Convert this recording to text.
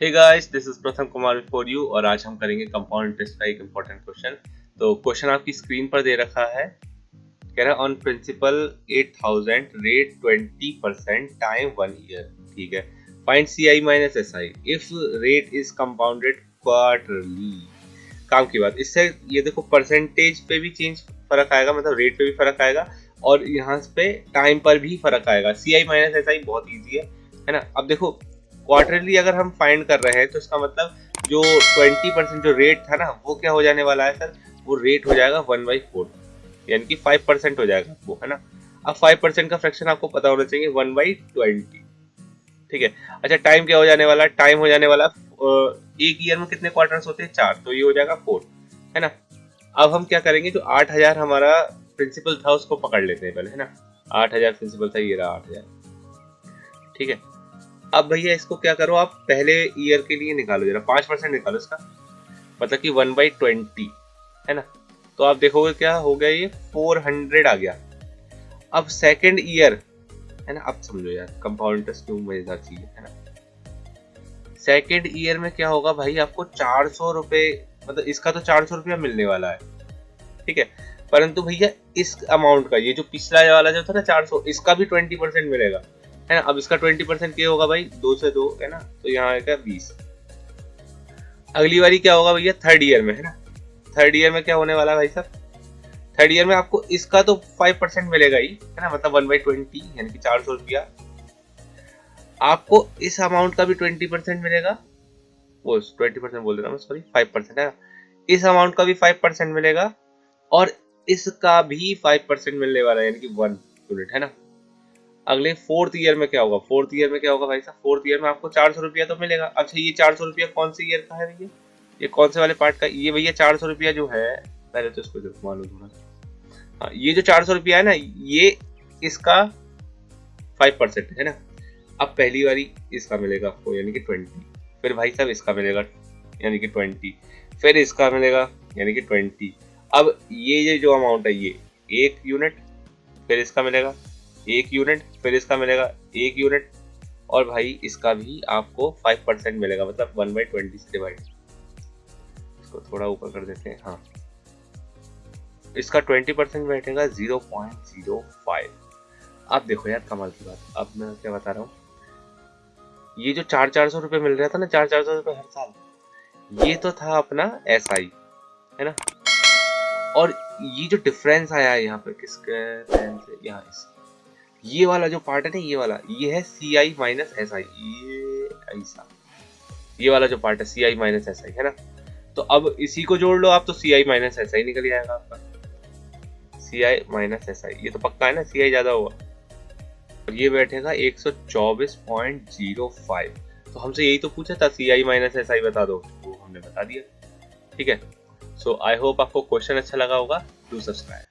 Hey guys, this is प्रथम Kumar for you और आज हम करेंगे कंपाउंड इंटरेस्ट का एक इम्पोर्टेंट क्वेश्चन। तो क्वेश्चन आपकी स्क्रीन पर दे रखा है। कह रहा है on principal 8000 rate 20% time 1 year. ठीक है, find C I minus S I if rate is compounded quarterly. काम की बात, इससे ये देखो परसेंटेज पे भी चेंज फर्क आएगा, मतलब रेट पे भी फर्क आएगा और यहाँ पे टाइम पर भी फर्क आएगा। सी आई माइनस एस आई बहुत ईजी है ना। अब देखो क्वार्टरली अगर हम फाइंड कर रहे हैं तो इसका मतलब जो 20% जो रेट था ना वो क्या हो जाने वाला है सर, वो रेट हो जाएगा 1/4, यानी कि 5% हो जाएगा वो, है ना। अब 5% का फ्रैक्शन आपको पता होना चाहिए 1/20। ठीक है, अच्छा टाइम क्या हो जाने वाला है, टाइम हो जाने वाला एक ईयर में कितने क्वार्टर्स होते हैं, 4, तो ये हो जाएगा 4, है ना। अब हम क्या करेंगे, जो 8000 हमारा प्रिंसिपल था उसको पकड़ लेते हैं पहले, है ना। 8000 प्रिंसिपल था, ये रहा 8000। ठीक है, अब भैया इसको क्या करो, आप पहले ईयर के लिए निकालो, जरा 5% निकालो इसका, मतलब कि 1/20, है ना। तो आप देखोगे क्या हो गया, ये 400 आ गया। अब सेकेंड ईयर, है ना, अब समझो यार कंपाउंड इंटरेस्ट क्यों मजेदार चीज है ना। सेकेंड ईयर में क्या होगा भाई, आपको 400 रुपए, मतलब इसका तो 400 रुपया मिलने वाला है। ठीक है, परंतु भैया इस अमाउंट का, ये जो पिछला वाला जो था ना 400, इसका भी 20% मिलेगा, है ना। अब इसका 20% क्या होगा भाई, 2 से 2, है ना, तो यहाँ आएगा 20। अगली बारी क्या होगा भैया, थर्ड ईयर में, है ना। थर्ड ईयर में क्या होने वाला है भाई साहब, थर्ड ईयर में आपको इसका तो 5% मिलेगा ही, है ना, मतलब 1/20 यानी कि 400 रुपया। आपको इस अमाउंट का भी 20% मिलेगा, वो 20% बोल रहा हूँ, सॉरी 5%, है ना। इस अमाउंट का भी 5% मिलेगा और इसका भी 5% मिलने वाला है, यानी कि 1 यूनिट, है ना। अगले फोर्थ ईयर में क्या होगा, फोर्थ ईयर में क्या होगा भाई साहब, फोर्थ ईयर में आपको 400 रुपया तो मिलेगा। अच्छा ये 400 रुपया कौन से ईयर का है भैया, ये कौन से वाले पार्ट का, ये भैया 400 रुपया जो है, पहले तो इसको मालूम थोड़ा। हाँ, ये जो 400 रुपया है ना, ये इसका 5% है ना। अब पहली बारी इसका मिलेगा आपको, यानी कि 20, फिर भाई साहब इसका मिलेगा यानी कि 20, फिर इसका मिलेगा यानी कि 20। अब ये जो अमाउंट है ये 1 यूनिट, फिर इसका मिलेगा 1 यूनिट, फिर इसका मिलेगा 1 यूनिट, और भाई इसका भी आपको 5% मिलेगा, मतलब 1/20 से डिवाइड। इसको थोड़ा ऊपर कर देते हैं, हाँ, इसका 20% बैठेगा 0.05। अब देखो यार कमाल की बात, अब मैं क्या बता रहा हूँ, ये जो 400 रुपये मिल रहा था ना, 400 रुपये हर साल, ये तो था अपना एस आई, है ना। और ये जो डिफरेंस आया है यहाँ पे किसके से, यहाँ इस ये वाला जो पार्ट है ना, ये वाला, ये है सी आई माइनस एस आई, ये ऐसा, ये वाला जो पार्ट है सी आई माइनस एस आई, है ना। तो अब इसी को जोड़ लो आप, तो सी आई माइनस एस आई निकल जाएगा आपका, सी आई माइनस एस आई, ये तो पक्का है ना, सी आई ज्यादा होगा, और ये बैठेगा 124.05। तो हमसे यही तो पूछा था, सी आई माइनस एस आई बता दो, वो हमने बता दिया। ठीक है, सो आई होप आपको क्वेश्चन अच्छा लगा होगा। Do subscribe.